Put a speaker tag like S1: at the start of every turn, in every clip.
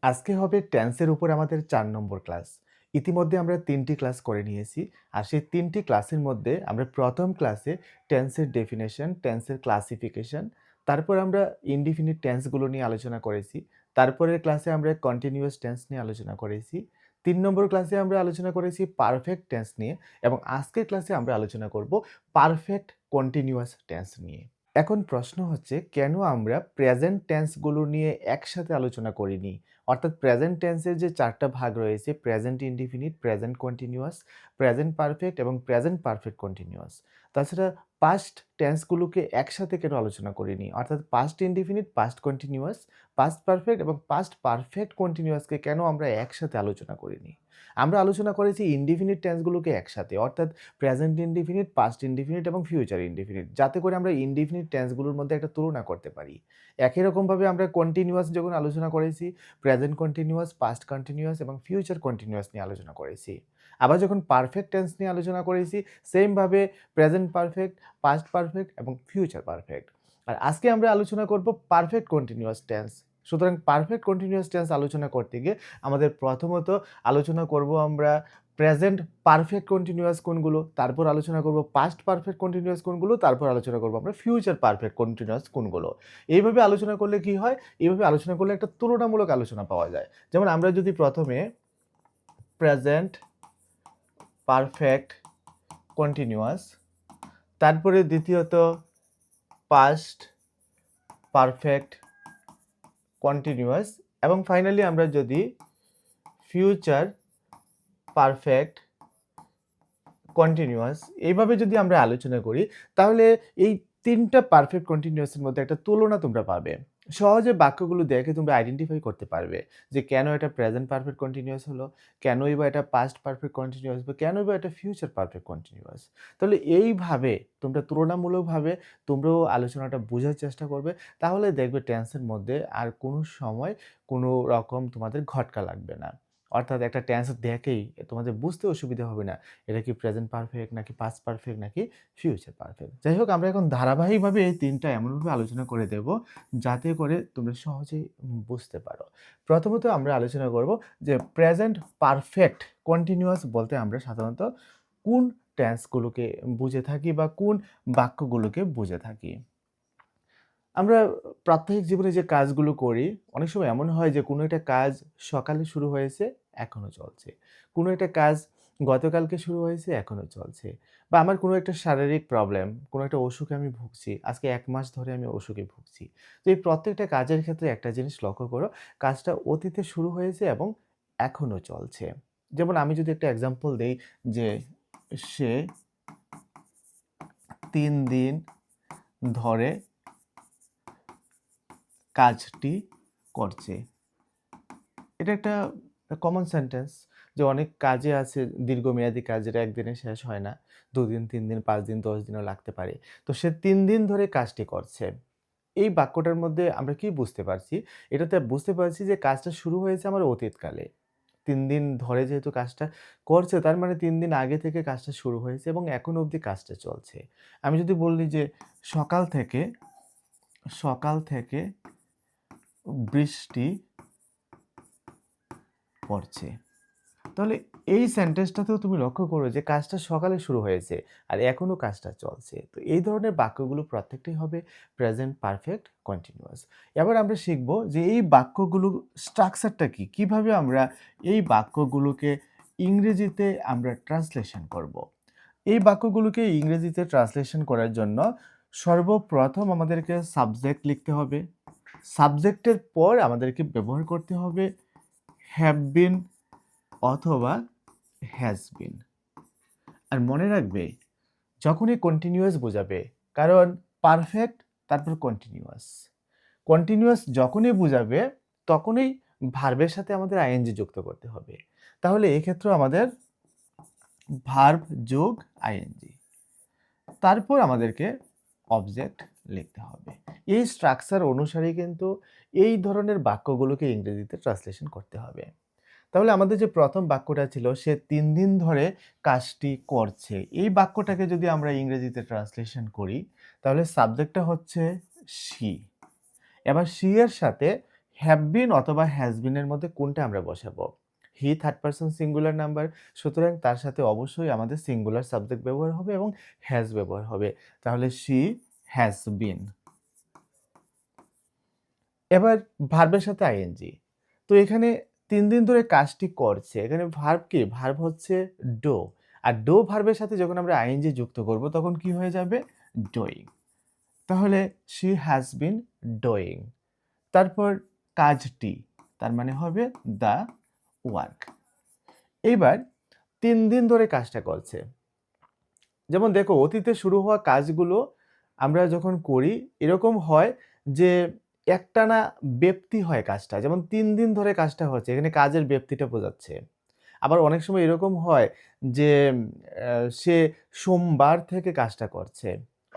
S1: আজকে হবে টেন্সের উপর আমাদের ৪ নম্বর ক্লাস। ইতিমধ্যে আমরা ৩ টি ক্লাস করে নিয়েছি। আর সেই ৩ টি ক্লাসের মধ্যে আমরা ১ম ক্লাসে টেন্সের ডেফিনিশন, টেন্সের ক্লাসিফিকেশন, তারপর আমরা ইনডিফিনিট টেন্সগুলো নিয়ে আলোচনা করেছি। তারপরের ক্লাসে আমরা কন্টিনিউয়াস টেন্স নিয়ে আলোচনা করেছি। ৩ নম্বর ক্লাসে আমরা আলোচনা করেছি পারফেক্ট টেন্স নিয়ে এবং আজকের ক্লাসে আমরা আলোচনা করব পারফেক্ট কন্টিনিউয়াস টেন্স নিয়ে। এখন প্রশ্ন হচ্ছে কেন আমরা প্রেজেন্ট টেন্সগুলো নিয়ে একসাথে আলোচনা করিনি? অর্থাৎ প্রেজেন্ট টেন্সের যে ৪ টা ভাগ রয়েছে present indefinite, present continuous, present perfect এবং প্রেজেন্ট পারফেক্ট কন্টিনিউয়াস। তাছাড়া পাস্ট টেন্সগুলোকে একসাথে কেন আলোচনা করিনি? অর্থাৎ past indefinite, past continuous, past perfect এবং পাস্ট পারফেক্ট কন্টিনিউয়াসকে কেন আমরা একসাথে আলোচনা করিনি? আমরা আলোচনা করেছি ইনডিফিনিট টেন্সগুলোকে একসাথে অর্থাৎ প্রেজেন্ট ইনডিফিনিট, পাস্ট ইনডিফিনিট এবং ফিউচার ইনডিফিনিট যাতে করে আমরা ইনডিফিনিট টেন্সগুলোর মধ্যে একটা তুলনা করতে পারি। একই রকমভাবে আমরা কন্টিনিউয়াস যখন আলোচনা করেছি, প্রেজেন্ট কন্টিনিউয়াস, পাস্ট কন্টিনিউয়াস এবং ফিউচার কন্টিনিউয়াস নিয়ে আলোচনা করেছি। আবার যখন পারফেক্ট টেন্স নিয়ে আলোচনা করেছি, সেম ভাবে প্রেজেন্ট পারফেক্ট, পাস্ট পারফেক্ট এবং ফিউচার পারফেক্ট। আর আজকে আমরা আলোচনা করব পারফেক্ট কন্টিনিউয়াস টেন্স। সুতরাং পারফেক্ট কন্টিনিউয়াস টেন্স আলোচনা করতে গিয়ে আমাদের প্রথমত আলোচনা করব আমরা প্রেজেন্ট পারফেক্ট কন্টিনিউয়াস কোনগুলো, তারপর আলোচনা করব পাস্ট পারফেক্ট কন্টিনিউয়াস কোনগুলো, তারপর আলোচনা করব আমরা ফিউচার পারফেক্ট কন্টিনিউয়াস কোনগুলো। এইভাবে আলোচনা করলে কি হয়? এইভাবে আলোচনা করলে একটা তুলনামূলক আলোচনা পাওয়া যায়। যেমন আমরা যদি প্রথমে প্রেজেন্ট পারফেক্ট কন্টিনিউয়াস, তারপরে দ্বিতীয়ত পাস্ট পারফেক্ট কন্টিনিউয়াস এবং ফাইনালি আমরা যদি ফিউচার পারফেক্ট কন্টিনিউয়াস এইভাবে যদি আমরা আলোচনা করি তাহলে এই ৩টা পারফেক্ট কন্টিনিউয়াসের মধ্যে একটা তুলনা তোমরা পাবে। সহজে বাক্যগুলো দেখে তোমরা আইডেন্টিফাই করতে পারবে যে কেন এটা প্রেজেন্ট পারফেক্ট কন্টিনিউয়াস হলো, কেনই বা এটা পাস্ট পারফেক্ট কন্টিনিউয়াস বা কেনই বা এটা ফিউচার পারফেক্ট কন্টিনিউয়াস। তাহলে এইভাবে তোমরা তুলনামূলকভাবে তোমরাও আলোচনাটা বোঝার চেষ্টা করবে। তাহলে দেখবে টেন্সের মধ্যে আর কোনো সময় কোনো রকম তোমাদের ঘটকা লাগবে না। অর্থাৎ একটা টেন্স দেখেই তোমাদের বুঝতে অসুবিধা হবে না। এটা কি প্রেজেন্ট পারফেক্ট নাকি পাস্ট পারফেক্ট নাকি ফিউচার পারফেক্ট। যাই হোক আমরা এখন ধারাবাহিকভাবে এই ৩টা এমনভাবে আলোচনা করে দেব যাতে করে তোমরা সহজেই বুঝতে পারো। প্রথমত আমরা আলোচনা করব যে প্রেজেন্ট পারফেক্ট কন্টিনিউয়াস বলতে আমরা সাধারণত কোন টেন্সগুলোকে বুঝে থাকি বা কোন বাক্যগুলোকে বুঝে থাকি। আমরা প্রাত্যহিক জীবনে যে কাজগুলো করি, অনেক সময় এমন হয় যে কোনো একটা কাজ সকালে শুরু হয়েছে, এখনো চলছে। কোনো একটা কাজ গতকালকে শুরু হয়েছে, এখনো চলছে। বা আমার কোনো একটা শারীরিক প্রবলেম, কোনো একটা অসুখে আমি ভুগছি। আজকে ১ মাস ধরে আমি অসুখে ভুগছি। তো এই প্রত্যেকটা কাজের ক্ষেত্রে একটা জিনিস লক্ষ্য করো, কাজটা অতীতে শুরু হয়েছে এবং এখনো চলছে। যেমন আমি যদি একটা এক্সাম্পল দেই যে, সে ৩ দিন ধরে কাজটি করছে। এটা একটা কমন সেন্টেন্স যে অনেক কাজে আছে দীর্ঘমেয়াদী কাজ যেটা একদিনে শেষ হয় না। ২ দিন, ৩ দিন, ৫ দিন, ১০ দিনও লাগতে পারে। তো সে ৩ দিন ধরে কাজটি করছে। এই বাক্যটার মধ্যে আমরা কি বুঝতে পারছি? এটাতে বুঝতে পারছি যে কাজটা শুরু হয়েছে আমার অতীতকালে। ৩ দিন ধরে যেহেতু কাজটা করছে তার মানে ৩ দিন আগে থেকে কাজটা শুরু হয়েছে এবং এখনো অবধি কাজটা চলছে। আমি যদি বলি যে সকাল থেকে বৃষ্টি পড়ছে। তাহলে এই সেন্টেন্সটাতেও তুমি লক্ষ্য করো যে কাজটা সকালে শুরু হয়েছে আর এখনো কাজটা চলছে। তো এই ধরনের বাক্যগুলো প্রত্যেকটাই হবে প্রেজেন্ট পারফেক্ট কন্টিনিউয়াস। এবার আমরা শিখব যে এই বাক্যগুলোর স্ট্রাকচারটা কি? কিভাবে আমরা এই বাক্যগুলোকে ইংরেজিতে আমরা ট্রান্সলেশন করব। এই বাক্যগুলোকে ইংরেজিতে ট্রান্সলেশন করার জন্য সর্বপ্রথম আমাদেরকে সাবজেক্ট লিখতে হবে। সাবজেক্টের পর আমাদেরকে ব্যবহার করতে হবে হ্যাভ বিন অথবা হ্যাজ বিন। আর মনে রাখবে যখনই কন্টিনিউয়াস বোঝাবে, কারণ পারফেক্ট তারপর কন্টিনিউয়াস। কন্টিনিউয়াস যখনই বোঝাবে তখনই ভার্বের সাথে আমাদের আইএনজি যুক্ত করতে হবে। তাহলে এক্ষেত্রেও আমাদের ভার্ব যোগ আইএনজি। তারপর আমাদেরকে অবজেক্ট লিখতে হবে। এই স্ট্রাকচার অনুসারেই কিন্তু এই ধরনের বাক্যগুলোকে ইংরেজিতে ট্রান্সলেশন করতে হবে। তাহলে আমাদের যে প্রথম বাক্যটা ছিল সে ৩ দিন ধরে কাজটি করছে। এই বাক্যটাকে যদি আমরা ইংরেজিতে ট্রান্সলেশন করি তাহলে সাবজেক্টটা হচ্ছে she। এবার she এর সাথে হ্যাভ বিন অথবা হ্যাজ বিনের মধ্যে কোনটা আমরা বসাবো? He third person singular number, সুতরাং তার সাথে অবশ্যই আমাদের সিঙ্গুলার সাবজেক্ট ব্যবহার হবে এবং হ্যাজ ব্যবহার হবে। তাহলে শি হ্যাজ বিন। এবার ভার্বের সাথে আইএনজি। তো এখানে ৩ দিন ধরে কাজটি করছে। এখানে ভার্ব কি? ভার্ব হচ্ছে ডো। আর ডো ভার্বের সাথে যখন আমরা আইএনজি যুক্ত করব তখন কি হয়ে যাবে? ডুইং। তাহলে শি হ্যাজ বিন ডুইং। তারপর কাজটি, তার মানে হবে দ্য ওয়ার্ক। এইবার ৩ দিন ধরে কাজটা করছে। যেমন দেখো অতীতে শুরু হওয়া কাজগুলো আমরা যখন করি এরকম হয় যে একটানা ব্যাপ্তি হয় কাজটা। যেমন ৩ দিন ধরে কাজটা হচ্ছে, এখানে কাজের ব্যাপ্তিটা বোঝাচ্ছে। আবার অনেক সময় এরকম হয় যে সে সোমবার থেকে কাজটা করছে।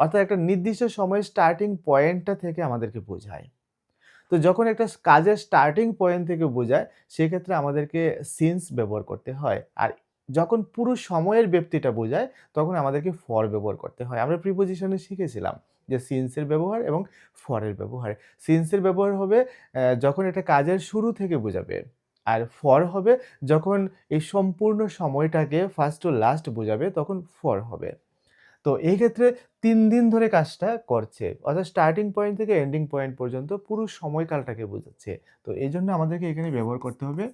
S1: অর্থাৎ একটা নির্দিষ্ট সময়ের স্টার্টিং পয়েন্টটা থেকে আমাদেরকে বোঝায়। তো যখন একটা কাজের স্টার্টিং পয়েন্ট থেকে বোঝায়, সেক্ষেত্রে আমাদেরকে সিন্স ব্যবহার করতে হয়। আর যখন পুরো সময়ের ব্যাপ্তিটা বোঝায়, তখন আমাদেরকে ফর ব্যবহার করতে হয়। আমরা প্রিপোজিশনে শিখেছিলাম যে সিন্সের ব্যবহার এবং ফরের ব্যবহার। সিন্সের ব্যবহার হবে যখন এটা কাজের শুরু থেকে বোঝাবে। আর ফর হবে যখন এই সম্পূর্ণ সময়টাকে ফার্স্ট টু লাস্ট বোঝাবে, তখন ফর হবে। তো এই ক্ষেত্রে ৩ দিন ধরে কাজটা করছে। অর্থাৎ স্টার্টিং পয়েন্ট থেকে এন্ডিং পয়েন্ট পর্যন্ত পুরো সময়কালটাকে বোঝাচ্ছে। তো এইজন্য আমাদেরকে এখানে ব্যবহার করতে হবে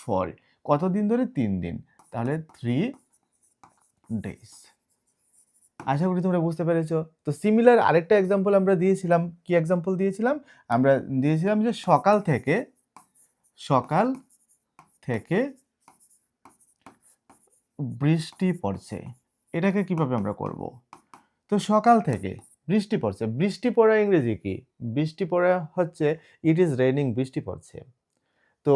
S1: ফর। কতদিন ধরে? ৩ দিন। তাহলে 3 ডেজ। আশা করি তোমরা বুঝতে পেরেছো। তো সিমিলার আরেকটা এক্সাম্পল আমরা দিয়েছিলাম। কি এক্সাম্পল দিয়েছিলাম? আমরা দিয়েছিলাম যে সকাল থেকে বৃষ্টি পড়ছে। এটাকে কিভাবে আমরা করব? তো সকাল থেকে বৃষ্টি পড়ছে। বৃষ্টি পড়া ইংরেজি কি? বৃষ্টি পড়া হচ্ছে ইট ইজ রেইনিং, বৃষ্টি পড়ছে। তো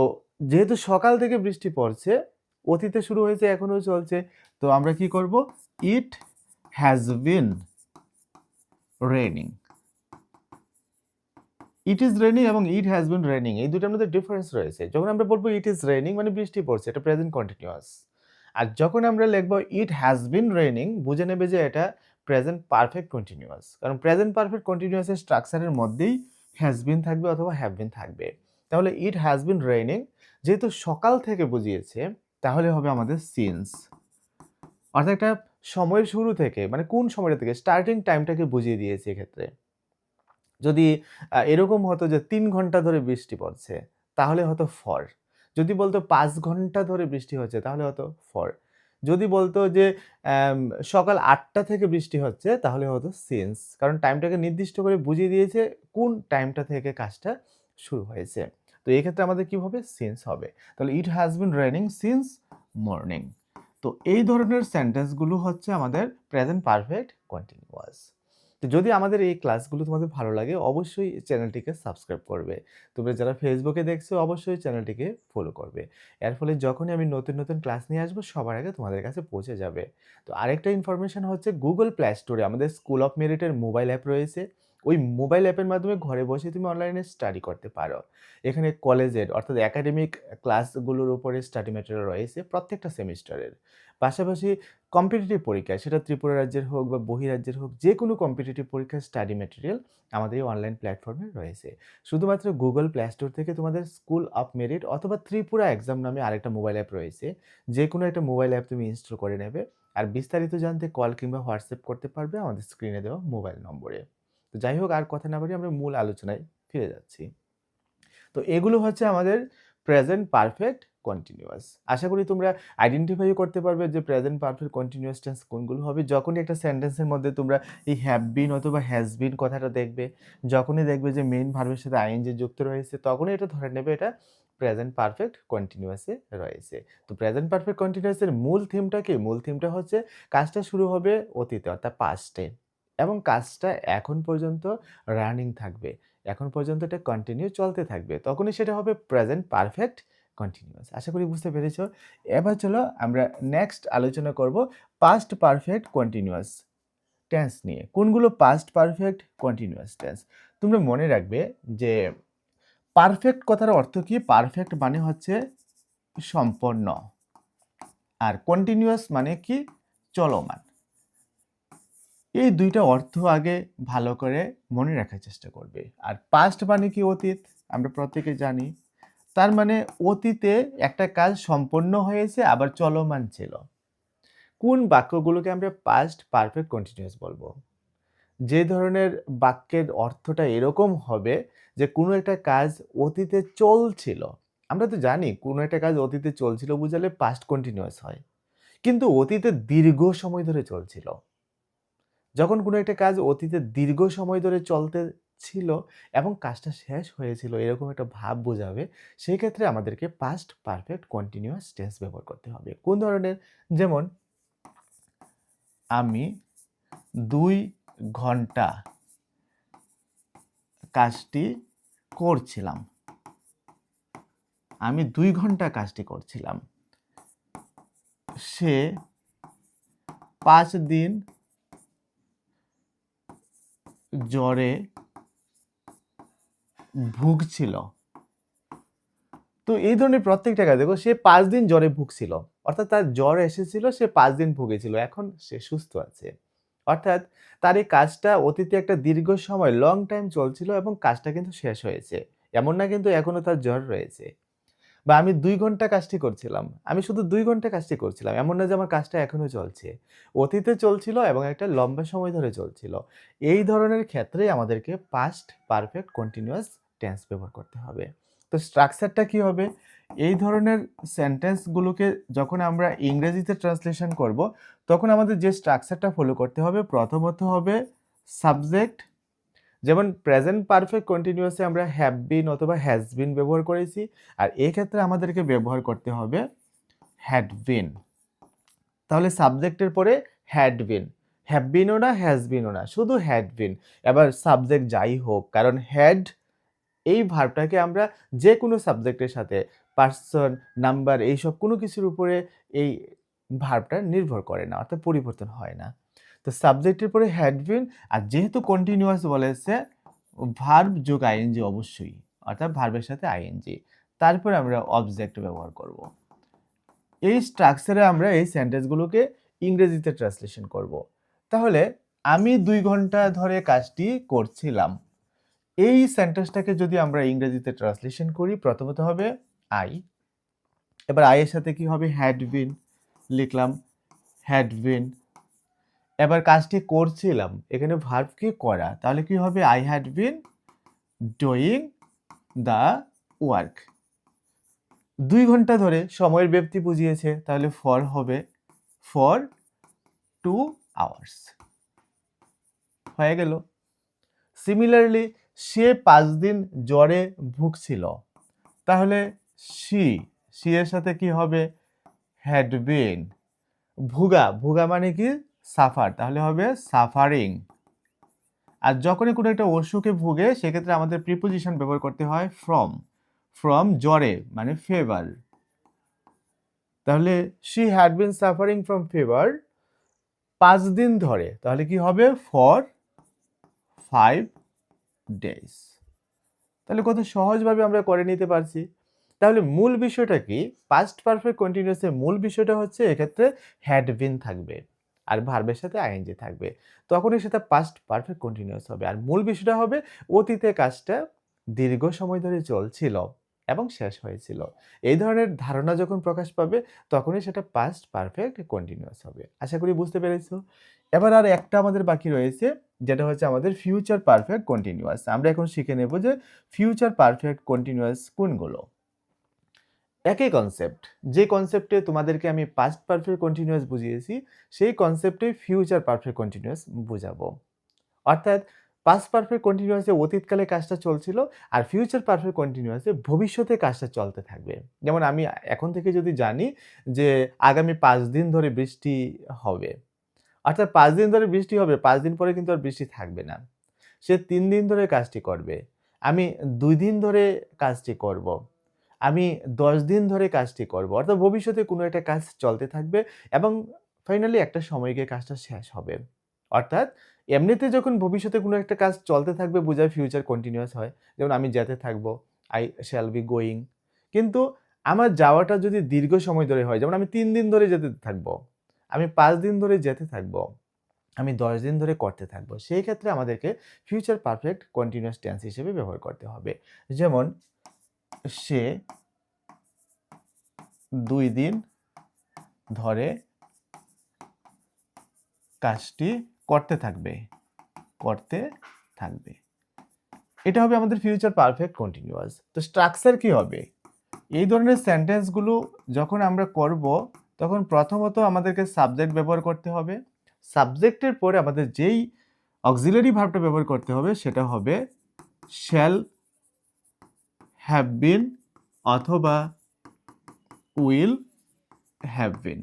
S1: যেহেতু সকাল থেকে বৃষ্টি পড়ছে, অতীতে শুরু হয়েছে এখনো চলছে। তো আমরা কি করব? It has been raining. It is raining এবং ইট হ্যাজ বিন রেইনিং এই দুটার মধ্যে ডিফারেন্স রয়েছে। যখন আমরা বলবো ইট ইজ রেইনিং মানে বৃষ্টি পড়ছে, এটা প্রেজেন্ট কন্টিনিউয়াস। আর যখন আমরা লিখবো ইট হ্যাজ বিন রেইনিং, বুঝে নেবে যে এটা প্রেজেন্ট পারফেক্ট কন্টিনিউয়াস। কারণ প্রেজেন্ট পারফেক্ট কন্টিনিউয়াসের স্ট্রাকচারের মধ্যেই হ্যাজ বিন থাকবে অথবা হ্যাভ বিন থাকবে। তাহলে ইট হ্যাজ বিন রেইনিং যেহেতু সকাল থেকে বুঝিয়েছে, তাহলে হবে আমাদের সিন্স। অর্থাৎ একটা সময়ের শুরু থেকে, মানে কোন সময়টা থেকে, স্টার্টিং টাইমটাকে বুঝিয়ে দিয়েছে এক্ষেত্রে। যদি এরকম হতো যে ৩ ঘন্টা ধরে বৃষ্টি পড়ছে, তাহলে হতো ফর। যদি বলতো ৫ ঘন্টা ধরে বৃষ্টি হচ্ছে, তাহলে হতো ফর। যদি বলতো যে অ্যাম সকাল ৮টা থেকে বৃষ্টি হচ্ছে, তাহলে হতো সিন্স। কারণ টাইমটাকে নির্দিষ্ট করে বুঝিয়ে দিয়েছে কোন টাইমটা থেকে কাজটা শুরু হয়েছে। তো এক্ষেত্রে আমাদের কি হবে? সিন্স হবে। তাহলে it has been raining since morning. তো এই ধরনের সেন্টেন্সগুলো হচ্ছে আমাদের প্রেজেন্ট পারফেক্ট কন্টিনিউয়াস। তো যদি আমাদের এই ক্লাসগুলো তোমাদের ভালো লাগে, অবশ্যই চ্যানেলটিকে সাবস্ক্রাইব করবে। তোমরা যারা ফেসবুকে দেখছো অবশ্যই চ্যানেলটিকে ফলো করবে। এর ফলে যখনই আমি নতুন, নতুন ক্লাস নিয়ে আসবো সবার আগে তোমাদের কাছে পৌঁছে যাবে। তো আরেকটা ইনফরমেশন হচ্ছে Google Play Store এ আমাদের স্কুল অফ মেরিটের মোবাইল অ্যাপ রয়েছে। ওই মোবাইল অ্যাপের মাধ্যমে ঘরে বসে তুমি অনলাইনে স্টাডি করতে পারো। এখানে কলেজের অর্থাৎ একাডেমিক ক্লাসগুলোর উপরে স্টাডি ম্যাটেরিয়াল রয়েছে প্রত্যেকটা সেমিস্টারের। পাশাপাশি কম্পিটিটিভ পরীক্ষা, সেটা ত্রিপুরা রাজ্যের হোক বা বহিরাজ্যের হোক, যেকোনো কম্পিটিটিভ পরীক্ষার স্টাডি ম্যাটেরিয়াল আমাদের এই অনলাইন প্ল্যাটফর্মে রয়েছে। শুধুমাত্র Google Play Store থেকে তোমাদের স্কুল অফ মেরিট অথবা ত্রিপুরা এক্সাম নামে আরেকটা মোবাইল অ্যাপ রয়েছে। যেকোনো একটা মোবাইল অ্যাপ তুমি ইনস্টল করে নেবে। আর বিস্তারিত জানতে কল কিংবা হোয়াটসঅ্যাপ করতে পারবে আমাদের স্ক্রিনে দেওয়া মোবাইল নম্বরে। তো যাই হোক, আর কথা না বাড়িয়ে আমরা মূল আলোচনায় ফিরে যাচ্ছি। তো এগুলো হচ্ছে আমাদের প্রেজেন্ট পারফেক্ট কন্টিনিউয়াস। আশা করি তোমরা আইডেন্টিফাই করতে পারবে যে প্রেজেন্ট পারফেক্ট কন্টিনিউয়াস টেন্স কোনগুলো হবে। যখনই একটা সেন্টেন্সের মধ্যে তোমরা এই হ্যাভ বিন অথবা হ্যাজ বিন কথাটা দেখবে, যখনই দেখবে যে মেইন ভার্বের সাথে আইএনজি যুক্ত রয়েছে, তখনই এটা ধরে নেবে এটা প্রেজেন্ট পারফেক্ট কন্টিনিউয়াসে রয়েছে। তো প্রেজেন্ট পারফেক্ট কন্টিনিউয়াসের মূল থিমটা কি? মূল থিমটা হচ্ছে কাজটা শুরু হবে অতীতে অর্থাৎ পাস্টে এবং কাজটা এখন পর্যন্ত রানিং থাকবে। এখন পর্যন্ত এটা কন্টিনিউ চলতে থাকবে। তখনই সেটা হবে প্রেজেন্ট পারফেক্ট কন্টিনিউয়াস। আশা করি বুঝতে পেরেছো। এবার চলো আমরা নেক্সট আলোচনা করব পাস্ট পারফেক্ট কন্টিনিউয়াস টেন্স নিয়ে। কোনগুলো পাস্ট পারফেক্ট কন্টিনিউয়াস টেন্স? তোমরা মনে রাখবে যে পারফেক্ট কথার অর্থ কি? পারফেক্ট মানে হচ্ছে সম্পন্ন। আর কন্টিনিউয়াস মানে কি? চলমান। এই দুইটা অর্থ আগে ভালো করে মনে রাখার চেষ্টা করবে। আর পাস্ট মানে কি? অতীত। আমরা প্রত্যেকে জানি। তার মানে অতীতে একটা কাজ সম্পন্ন হয়েছে আবার চলমান ছিল। কোন বাক্যগুলোকে আমরা পাস্ট পারফেক্ট কন্টিনিউয়াস বলবো? যে ধরনের বাক্যের অর্থটা এরকম হবে যে কোনো একটা কাজ অতীতে চলছিল। আমরা তো জানি কোনো একটা কাজ অতীতে চলছিল বুঝালে পাস্ট কন্টিনিউয়াস হয়। কিন্তু অতীতে দীর্ঘ সময় ধরে চলছিল। যখন কোনো একটা কাজ অতীতে দীর্ঘ সময় ধরে চলতে ছিল এবং কাজটা শেষ হয়েছিল এরকম একটা ভাব বোঝাবে, সেই ক্ষেত্রে আমাদেরকে পাস্ট পারফেক্ট কন্টিনিউয়াস টেন্স ব্যবহার করতে হবে। কোন ধরনের? যেমন আমি ২ ঘন্টা কাজটি করছিলাম। আমি ২ ঘন্টা কাজটি করছিলাম। সে ৫ দিন জ্বরে ভুগছিল। তো এই ধরনের প্রত্যেকটা কাজ দেখো সে ৫ দিন জ্বরে ভুগছিল। অর্থাৎ তার জ্বর এসেছিল, সে ৫ দিন ভুগেছিল। এখন সে সুস্থ আছে। অর্থাৎ তার এই কাজটা অতীতে একটা দীর্ঘ সময় লং টাইম চলছিল এবং কাজটা কিন্তু শেষ হয়েছে। এমন না কিন্তু এখনো তার জ্বর রয়েছে। বা আমি ২ ঘন্টা কাজটি করছিলাম। আমি শুধু ২ ঘন্টা কাজটি করছিলাম। এমন না যে আমার কাজটা এখনো চলছে। অতীতে চলছিল এবং একটা লম্বা সময় ধরে চলছিল। এই ধরনের ক্ষেত্রেই আমাদেরকে পাস্ট পারফেক্ট কন্টিনিউয়াস টেন্স ব্যবহার করতে হবে। তো স্ট্রাকচারটা কি হবে? এই ধরনের সেন্টেন্সগুলোকে যখন আমরা ইংরেজিতে ট্রান্সলেশন করব, তখন আমাদের যে স্ট্রাকচারটা ফলো করতে হবে, প্রথমত হবে সাবজেক্ট। যেমন প্রেজেন্ট পারফেক্ট কন্টিনিউয়াসে আমরা হ্যাভ বিন অথবা হ্যাজ বিন ব্যবহার করেছি। আর এই ক্ষেত্রে আমাদেরকে ব্যবহার করতে হবে হ্যাড বিন। তাহলে সাবজেক্টের পরে হ্যাড বিন। হ্যাভ বিনও না, হ্যাজ বিনও না, শুধু হ্যাড বিন। এবার সাবজেক্ট যাই হোক, কারণ হ্যাড এই ভার্বটাকে আমরা যে কোনো সাবজেক্টের সাথে পার্সন, নাম্বার এইসব কোনো কিছুর উপরে এই ভার্বটা নির্ভর করে না, অর্থাৎ পরিবর্তন হয় না। তো সাবজেক্টের পরে হ্যাড বিন, আর যেহেতু কন্টিনিউয়াস বলেছে ভার্ব যোগ আইএনজি অবশ্যই, অর্থাৎ ভার্বের সাথে আইএনজি। তারপরে আমরা অবজেক্ট ব্যবহার করব। এই স্ট্রাকচারে আমরা এই সেন্টেন্সগুলোকে ইংরেজিতে ট্রান্সলেশন করব। তাহলে আমি ২ ঘন্টা ধরে কাজটি করছিলাম। এই সেন্টেন্সটাকে যদি আমরা ইংরেজিতে ট্রান্সলেশন করি, প্রথমত হবে আই। এবার আই এর সাথে কি হবে? হ্যাড বিন লিখলাম, হ্যাড বিন। এবার কাজটি করছিলাম, এখানে ভার্ব কি? করা। তাহলে কি হবে? I had been doing the work. ২ ঘন্টা ধরে সময়ের ব্যাপ্তি বুঝিয়েছে, তাহলে ফর হবে ফর 2 আওয়ার্স। হয়ে গেল। সিমিলারলি সে ৫ দিন জ্বরে ভুগছিল। তাহলে সি এর সাথে কি হবে? Had been. ভুগা মানে কি? সাফার, তাহলে হবে সাফারিং। আর যখনই কোনো একটা অসুখে ভুগে সেক্ষেত্রে আমাদের প্রিপোজিশন ব্যবহার করতে হয় ফ্রম জ্বরে মানে ফেভার। তাহলে she had been suffering from fever ৫ দিন ধরে, তাহলে কি হবে? For 5 days। তাহলে কত সহজভাবে আমরা করে নিতে পারছি। তাহলে মূল বিষয়টা কি? পাস্ট পারফেক্ট কন্টিনিউয়াসের মূল বিষয়টা হচ্ছে এক্ষেত্রে হ্যাড বিন থাকবে আর ভার্বের সাথে আইএনজি থাকবে। তখনই সেটা পাস্ট পারফেক্ট কন্টিনিউয়াস হবে। আর মূল বিষয়টা হবে অতীতে কাজটা দীর্ঘ সময় ধরে চলছিল এবং শেষ হয়েছিল। এই ধরনের ধারণা যখন প্রকাশ পাবে তখনই সেটা পাস্ট পারফেক্ট কন্টিনিউয়াস হবে। আশা করি বুঝতে পেরেছো। এবার আর একটা আমাদের বাকি রয়েছে, যেটা হচ্ছে আমাদের ফিউচার পারফেক্ট কন্টিনিউয়াস। আমরা এখন শিখে নেব যে ফিউচার পারফেক্ট কন্টিনিউয়াস কোনগুলো। একই কনসেপ্ট, যে কনসেপ্টে তোমাদেরকে আমি পাস্ট পারফেক্ট কন্টিনিউয়াস বুঝিয়েছি, সেই কনসেপ্টে ফিউচার পারফেক্ট কন্টিনিউয়াস বুঝাবো। অর্থাৎ পাস্ট পারফেক্ট কন্টিনিউয়াসে অতীতকালে কাজটা চলছিল, আর ফিউচার পারফেক্ট কন্টিনিউয়াসে ভবিষ্যতে কাজটা চলতে থাকবে। যেমন আমি এখন থেকে যদি জানি যে আগামী ৫ দিন ধরে বৃষ্টি হবে, অর্থাৎ ৫ দিন ধরে বৃষ্টি হবে, ৫ দিন পরে কিন্তু আর বৃষ্টি থাকবে না। সে ৩ দিন ধরে কাজটি করবে। আমি ২ দিন ধরে কাজটি করব। আমি ১০ দিন ধরে কাজটি করব। অর্থাৎ ভবিষ্যতে কোনো একটা কাজ চলতে থাকবে এবং ফাইনালি একটা সময় গিয়ে কাজটা শেষ হবে। অর্থাৎ এমনিতে যখন ভবিষ্যতে কোনো একটা কাজ চলতে থাকবে বোঝায় ফিউচার কন্টিনিউয়াস হয়। যেমন আমি যেতে থাকবো, I shall be going। কিন্তু আমার যাওয়াটা যদি দীর্ঘ সময় ধরে হয়, যেমন আমি ৩ দিন ধরে যেতে থাকবো, আমি ৫ দিন ধরে যেতে থাকবো, আমি 10 দিন ধরে করতে থাকবো। সেই ক্ষেত্রে আমাদেরকে ফিউচার পারফেক্ট কন্টিনিউয়াস টেন্স হিসেবে ব্যবহার করতে হবে। যেমন সে 2 দিন ধরে কাজটি করতে থাকবে। করতে থাকবে। এটা হবে আমাদের ফিউচার পারফেক্ট কন্টিনিউয়াস। তো স্ট্রাকচার কি হবে? এই ধরনের সেন্টেন্সগুলো যখন আমরা করব তখন প্রথমত আমাদেরকে সাবজেক্ট ব্যবহার করতে হবে। সাবজেক্টের পরে আমাদের যেই অক্সিলারি ভার্বটা ব্যবহার করতে হবে সেটা হবে শ্যাল হ্যাভ বিন অথবা উইল হ্যাভ বিন।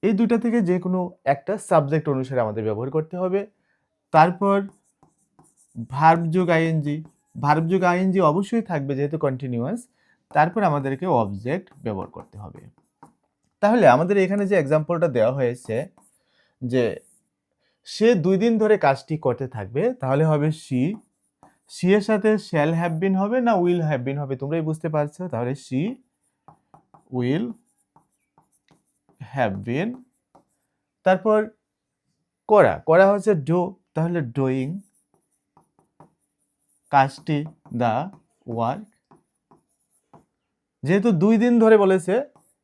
S1: এই দুইটা থেকে যে কোনো একটা সাবজেক্ট অনুসারে আমাদের ব্যবহার করতে হবে। তারপর ভার্ব যোগ আইএনজি। ভার্ব যোগ আইএনজি অবশ্যই থাকবে যেহেতু কন্টিনিউয়াস। তারপর আমাদেরকে অবজেক্ট ব্যবহার করতে হবে। তাহলে আমাদের এখানে যে এক্সাম্পলটা দেওয়া হয়েছে যে সে 2 দিন ধরে কাজটি করতে থাকবে, তাহলে হবে she। she এর সাথে shall have been হবে না will have been হবে, তোমরাই বুঝতে পারছো। তাহলে she will have been। তারপর করা হচ্ছে do, তাহলে doing কাজটি the work। যেহেতু 2 দিন ধরে বলেছে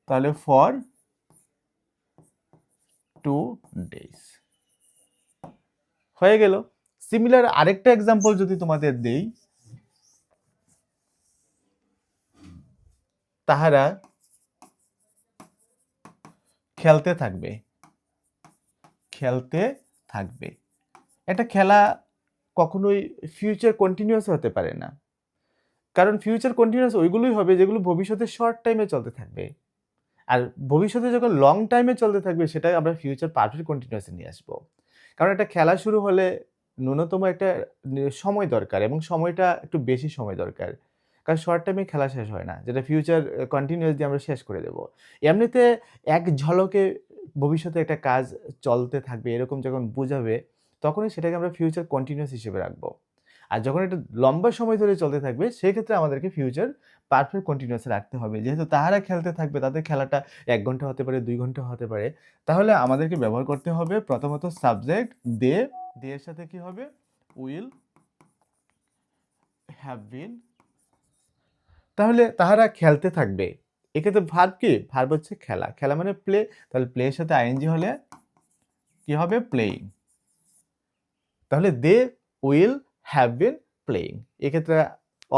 S1: তাহলে for 2 days হয়ে গেল। সিমিলার আরেকটা এক্সাম্পল যদি তোমাদের দেই, তাহারা খেলতে থাকবে। খেলতে থাকবে। একটা খেলা কখনোই ফিউচার কন্টিনিউয়াস হতে পারে না, কারণ ফিউচার কন্টিনিউয়াস ওইগুলোই হবে যেগুলো ভবিষ্যতে শর্ট টাইমে চলতে থাকবে, আর ভবিষ্যতে যখন লং টাইমে চলতে থাকবে সেটা আমরা ফিউচার পারফেক্ট কন্টিনিউয়াসে নিয়ে আসবো। কারণ একটা খেলা শুরু হলে ন্যূনতম একটা সময় দরকার, এবং সময়টা একটু বেশি সময় দরকার, কারণ শর্ট টাইমে খেলা শেষ হয় না, যেটা ফিউচার কন্টিনিউয়াস দিয়ে আমরা শেষ করে দেব। এমনিতে এক ঝলকে ভবিষ্যতে একটা কাজ চলতে থাকবে এরকম যখন বোঝাবে, তখনই সেটাকে আমরা ফিউচার কন্টিনিউয়াস হিসেবে রাখবো। আর যখন এটা লম্বা সময় ধরে চলতে থাকবে সেক্ষেত্রে আমাদেরকে ফিউচার পারফেক্ট কন্টিনিউয়াস রাখতে হবে। যেহেতু তাহারা খেলতে থাকবে, তাদের খেলাটা 1 ঘন্টা হতে পারে, 2 ঘন্টা হতে পারে। তাহলে আমাদেরকে ব্যবহার করতে হবে প্রথমত সাবজেক্ট দে। দে এর সাথে কি হবে? উইল হ্যাভ বিন। তাহলে তাহারা খেলতে থাকবে। এক্ষেত্রে ভার্ব কি? ভার্ব হচ্ছে খেলা। খেলা মানে প্লে। তাহলে প্লে এর সাথে আইএনজি হলে কি হবে? প্লেইং। তাহলে they will have been playing. এক্ষেত্রে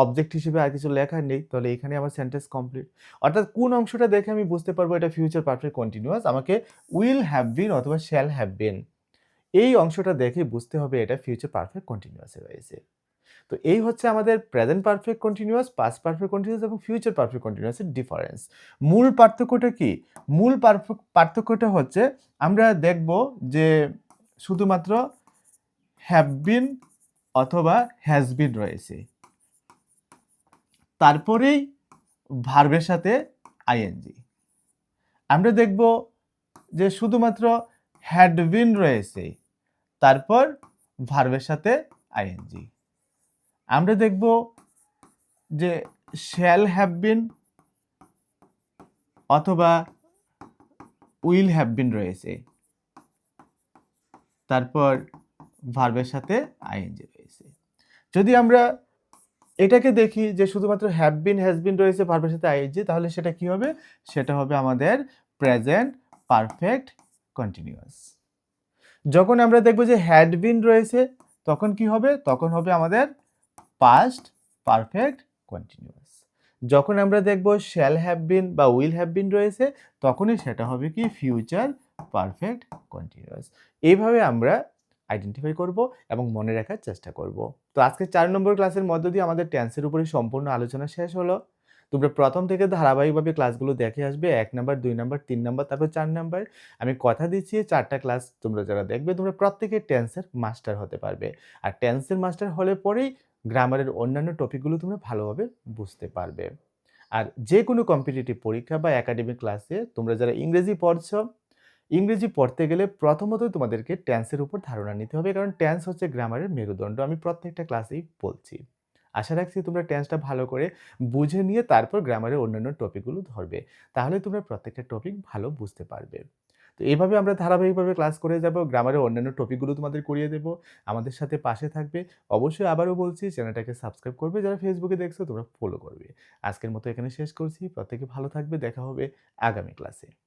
S1: অবজেক্ট হিসেবে আর কিছু লেখা নেই, তাহলে এখানে আমার সেন্টেন্স কমপ্লিট। অর্থাৎ কোন অংশটা দেখে আমি বুঝতে পারবো এটা ফিউচার পারফেক্ট কন্টিনিউয়াস? আমাকে উইল হ্যাভ বিন অথবা শ্যাল হ্যাভ বিন এই অংশটা দেখে বুঝতে হবে এটা ফিউচার পারফেক্ট কন্টিনিউয়াসে রয়েছে। তো এই হচ্ছে আমাদের present perfect continuous, past perfect continuous এবং ফিউচার পারফেক্ট কন্টিনিউয়াসের ডিফারেন্স। মূল পার্থক্যটা কি? মূল পার্থক্যটা হচ্ছে আমরা দেখব যে শুধুমাত্র হ্যাভ বিন অথবা হ্যাজ বিন রয়েছে, তারপরেই ভার্বের সাথে আইএনজি। আমরা দেখব যে শুধুমাত্র হ্যাড বিন রয়েছে, তারপর ভার্বের সাথে আইএনজি। আমরা দেখব যে শ্যাল হ্যাভ বিন অথবা উইল হ্যাভ বিন রয়েছে, তারপর ভার্বের সাথে আইএনজি রয়েছে। যদি আমরা এটাকে দেখি যে শুধুমাত্র হ্যাভ বিন হ্যাজ বিন রয়েছে ভার্বের সাথে আইএনজি, তাহলে সেটা কি হবে? সেটা হবে আমাদের প্রেজেন্ট পারফেক্ট কন্টিনিউয়াস। যখন আমরা দেখব যে হ্যাড বিন রয়েছে তখন কি হবে? তখন হবে আমাদের পাস্ট পারফেক্ট কন্টিনিউয়াস। যখন আমরা দেখব শ্যাল হ্যাভ বিন বা উইল হ্যাভ বিন রয়েছে তখনই সেটা হবে কি? Future perfect continuous. এইভাবে আমরা আইডেন্টিফাই করব এবং মনে রাখার চেষ্টা করব। তো আজকে 4 নম্বর ক্লাসের মধ্য দিয়ে আমাদের টেন্সের উপরে সম্পূর্ণ আলোচনা শেষ হলো। তোমরা প্রথম থেকে ধারাবাহিকভাবে ক্লাসগুলো দেখে আসবে। 1 নাম্বার, 2 নাম্বার, 3 নাম্বার, তারপর 4 নাম্বার। আমি কথা দিচ্ছি 4টা ক্লাস তোমরা যারা দেখবে তোমরা প্রত্যেকে টেন্সের মাস্টার হতে পারবে। আর টেন্সের মাস্টার হলে পরেই গ্রামারের অন্যান্য টপিকগুলো তোমরা ভালোভাবে বুঝতে পারবে। আর যে কোনো কম্পিটিটিভ পরীক্ষা বা একাডেমিক ক্লাসে তোমরা যারা ইংরেজি পড়ছো, ইংরেজি পড়তে গেলে প্রথমত তোমাদেরকে টেন্সের উপর ধারণা নিতে হবে, কারণ টেন্স হচ্ছে গ্রামারের মেরুদণ্ড। আমি প্রত্যেকটা ক্লাসেই বলছি। আশা রাখছি তোমরা টেন্সটা ভালো করে বুঝে নিয়ে তারপর গ্রামারের অন্যান্য টপিকগুলো ধরবে। তাহলে তোমরা প্রত্যেকটা টপিক ভালো বুঝতে পারবে। তো এভাবে আমরা ধারাবাহিকভাবে ক্লাস করে যাব। গ্রামারের অন্যান্য টপিকগুলো তোমাদের করিয়ে দেব। আমাদের সাথে পাশে থাকবে। অবশ্যই আবারও বলছি চ্যানেলটাকে সাবস্ক্রাইব করবে। যারা Facebook এ দেখছো তোমরা ফলো করবে। আজকের মতো এখানে শেষ করছি। প্রত্যেকে ভালো থাকবে। দেখা হবে আগামী ক্লাসে।